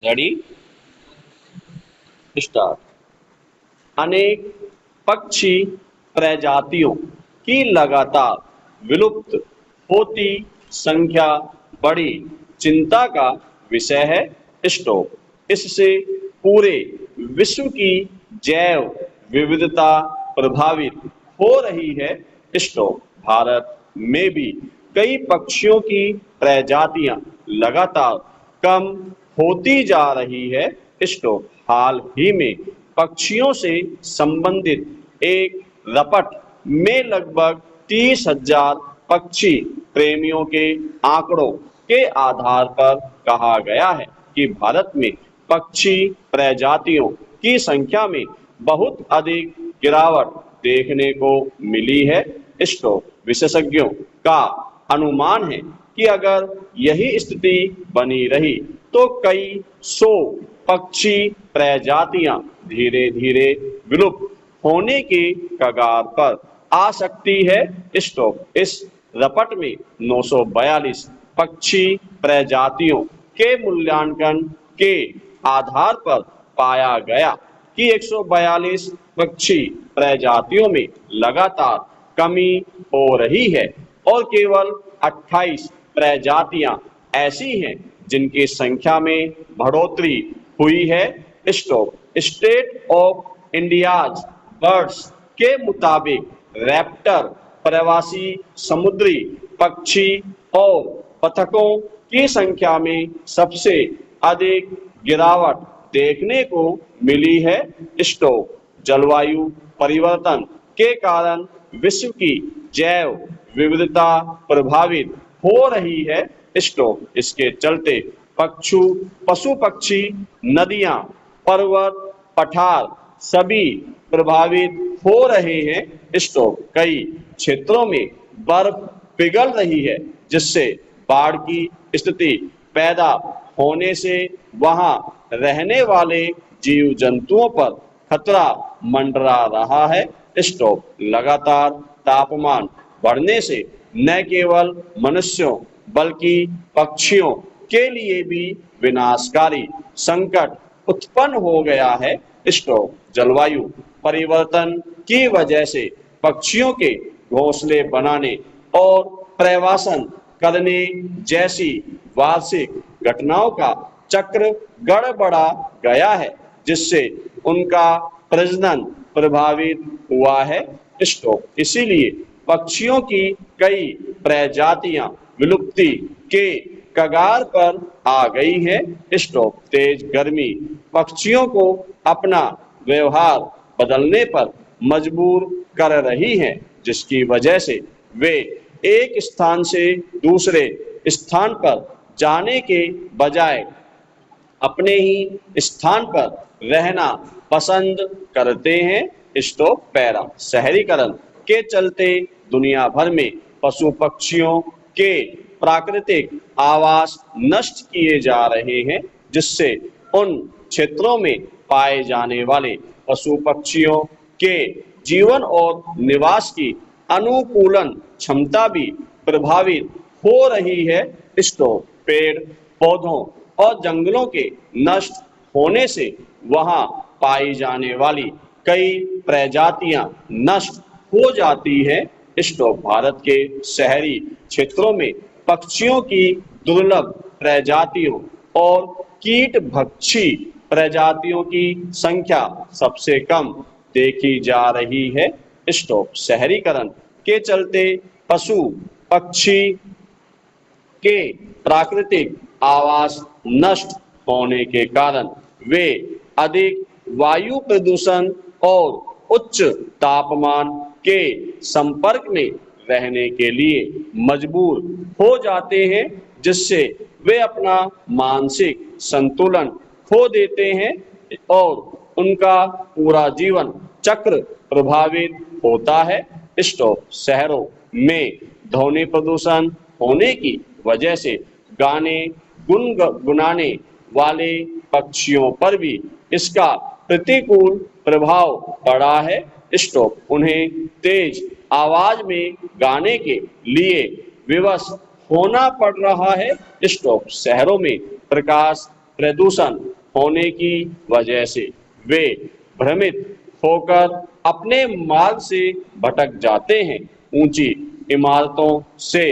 Ready start. अनेक पक्षी प्रजातियों की लगातार विलुप्त होती संख्या बड़ी चिंता का विषय है। स्टॉप इससे पूरे विश्व की जैव विविधता प्रभावित हो रही है। स्टॉप भारत में भी कई पक्षियों की प्रजातियां लगातार कम होती जा रही है। स्टॉप हाल ही में पक्षियों से संबंधित एक रपट में लगभग 30,000 पक्षी प्रेमियों के आंकड़ों के आधार पर कहा गया है कि भारत में पक्षी प्रजातियों की संख्या में बहुत अधिक गिरावट देखने को मिली है। स्टॉप विशेषज्ञों का अनुमान है कि अगर यही स्थिति बनी रही तो कई सौ पक्षी प्रजातियां धीरे धीरे विलुप्त होने के कगार पर आ सकती है। स्टॉप इस रपट में 942 पक्षी प्रजातियों के मूल्यांकन के आधार पर पाया गया कि 142 पक्षी प्रजातियों में लगातार कमी हो रही है और केवल 28 प्रजातियां ऐसी हैं जिनकी संख्या में बढ़ोतरी हुई है। Stop state of India's birds के मुताबिक रैप्टर प्रवासी समुद्री पक्षी और बतखों की संख्या में सबसे अधिक गिरावट देखने को मिली है। स्टॉप जलवायु परिवर्तन के कारण विश्व की जैव विविधता प्रभावित हो रही है। स्टॉप इसके चलते पशु पक्षी नदियां पर्वत पठार सभी प्रभावित हो रहे हैं। स्टॉप कई क्षेत्रों में बर्फ पिघल रही है जिससे बाढ़ की स्थिति पैदा होने से वहां रहने वाले जीव जंतुओं पर खतरा मंडरा रहा है। स्टॉप लगातार तापमान बढ़ने से न केवल मनुष्यों बल्कि पक्षियों के लिए भी विनाशकारी संकट उत्पन्न हो गया है। स्टॉप जलवायु परिवर्तन की वजह से पक्षियों के घोंसले बनाने और प्रवासन करने जैसी वार्षिक घटनाओं का चक्र गड़बड़ा गया है जिससे उनका प्रजनन प्रभावित हुआ है। स्टॉप इसीलिए पक्षियों की कई प्रजातियां विलुप्ति के कगार पर आ गई है। स्टॉप तेज गर्मी पक्षियों को अपना व्यवहार बदलने पर मजबूर कर रही है जिसकी वजह से वे एक स्थान से दूसरे स्थान पर जाने के बजाय अपने ही स्थान पर रहना पसंद करते हैं। स्टॉप पैरा शहरीकरण के चलते दुनिया भर में पशु पक्षियों के प्राकृतिक आवास नष्ट किए जा रहे हैं जिससे उन क्षेत्रों में पाए जाने वाले पशु पक्षियों के जीवन और निवास की अनुकूलन क्षमता भी प्रभावित हो रही है। स्टॉप पेड़ पौधों और जंगलों के नष्ट होने से वहां पाई जाने वाली कई प्रजातियां नष्ट हो जाती है। स्टॉप भारत के शहरी क्षेत्रों में पक्षियों की दुर्लभ प्रजातियों और कीट भक्षी प्रजातियों की संख्या सबसे कम देखी जा रही है। स्टॉप शहरीकरण के चलते पशु पक्षी के प्राकृतिक आवास नष्ट होने के कारण वे अधिक वायु प्रदूषण और उच्च तापमान के संपर्क में रहने के लिए मजबूर हो जाते हैं जिससे वे अपना मानसिक संतुलन खो देते हैं और उनका पूरा जीवन चक्र प्रभावित होता है। स्टॉप शहरों में ध्वनि प्रदूषण होने की वजह से गाने गुनगुनाने वाले पक्षियों पर भी इसका प्रतिकूल प्रभाव पड़ा है। स्टॉप उन्हें तेज आवाज में गाने के लिए विवश होना पड़ रहा है। स्टॉप शहरों में प्रकाश प्रदूषण होने की वजह से वे भ्रमित होकर अपने मार्ग से भटक जाते हैं। ऊंची इमारतों से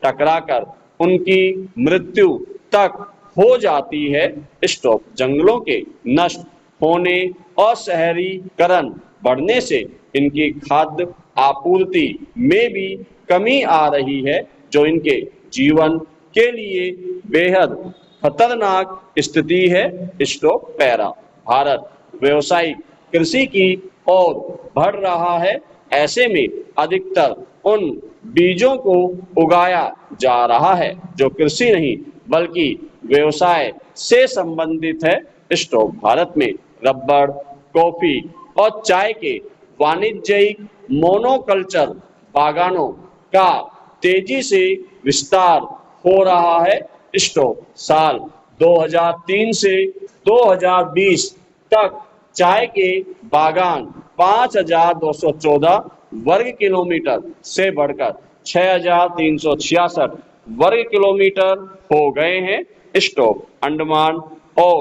टकराकर उनकी मृत्यु तक हो जाती है। स्टॉप जंगलों के नष्ट होने और शहरीकरण बढ़ने से इनकी खाद्य आपूर्ति में भी कमी आ रही है, जो इनके जीवन के लिए बेहद खतरनाक स्थिति है। स्टॉप पैरा भारत व्यवसायिक कृषि की ओर बढ़ रहा है। ऐसे में अधिकतर उन बीजों को उगाया जा रहा है जो कृषि नहीं बल्कि व्यवसाय से संबंधित है। स्टॉप भारत में रबड़, कॉफी और चाय के वाणिज्यिक मोनोकल्चर बागानों का तेजी से विस्तार हो रहा है। स्टॉप साल 2003 से 2020 तक चाय के बागान 5,214 वर्ग किलोमीटर से बढ़कर 6,366 वर्ग किलोमीटर हो गए हैं। स्टॉप अंडमान और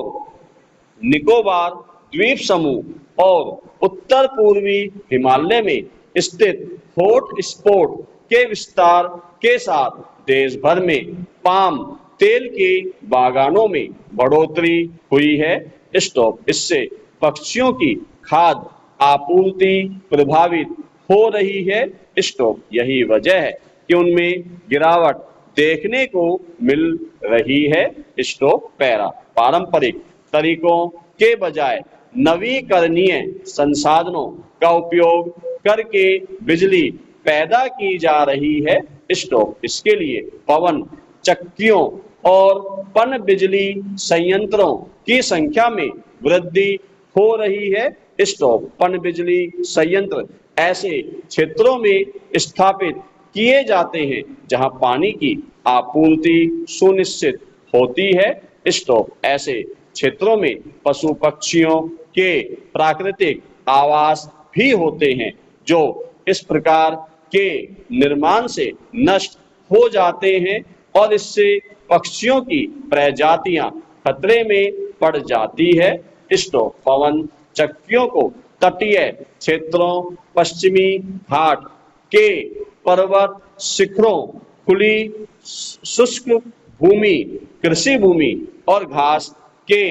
निकोबार द्वीप समूह और उत्तर पूर्वी हिमालय में स्थित हॉट स्पॉट के विस्तार के साथ देश भर में पाम तेल के बागानों में बढ़ोतरी हुई है। स्टॉप इससे पक्षियों की खाद्य आपूर्ति प्रभावित हो रही है। स्टॉप यही वजह है कि उनमें गिरावट देखने को मिल रही है। स्टॉप पैरा पारंपरिक तरीकों के बजाय नवीकरणीय संसाधनों का उपयोग करके बिजली पैदा की जा रही है। स्टॉप इसके लिए पवन चक्कियों और पन बिजली संयंत्रों की संख्या में वृद्धि हो रही है। स्टॉप पन बिजली संयंत्र ऐसे क्षेत्रों में स्थापित किए जाते हैं जहां पानी की आपूर्ति सुनिश्चित होती है। स्टॉप ऐसे क्षेत्रों में पशु पक्षियों के प्राकृतिक आवास भी होते हैं जो इस प्रकार के निर्माण से नष्ट हो जाते हैं और इससे पक्षियों की प्रजातियां खतरे में पड़ जाती है। स्टॉप पवन चक्कियों को तटीय क्षेत्रों, पश्चिमी घाट के पर्वत शिखरों, खुली शुष्क भूमि, कृषि भूमि और घास के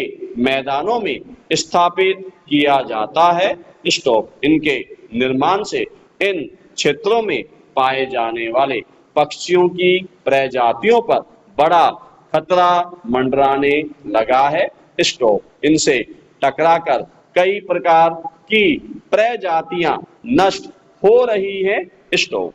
मैदानों में स्थापित किया जाता है। स्टॉप इनके निर्माण से इन क्षेत्रों में पाए जाने वाले पक्षियों की प्रजातियों पर बड़ा खतरा मंडराने लगा है। स्टॉप इनसे टकराकर कई प्रकार की प्रजातियां नष्ट हो रही हैं। स्टॉप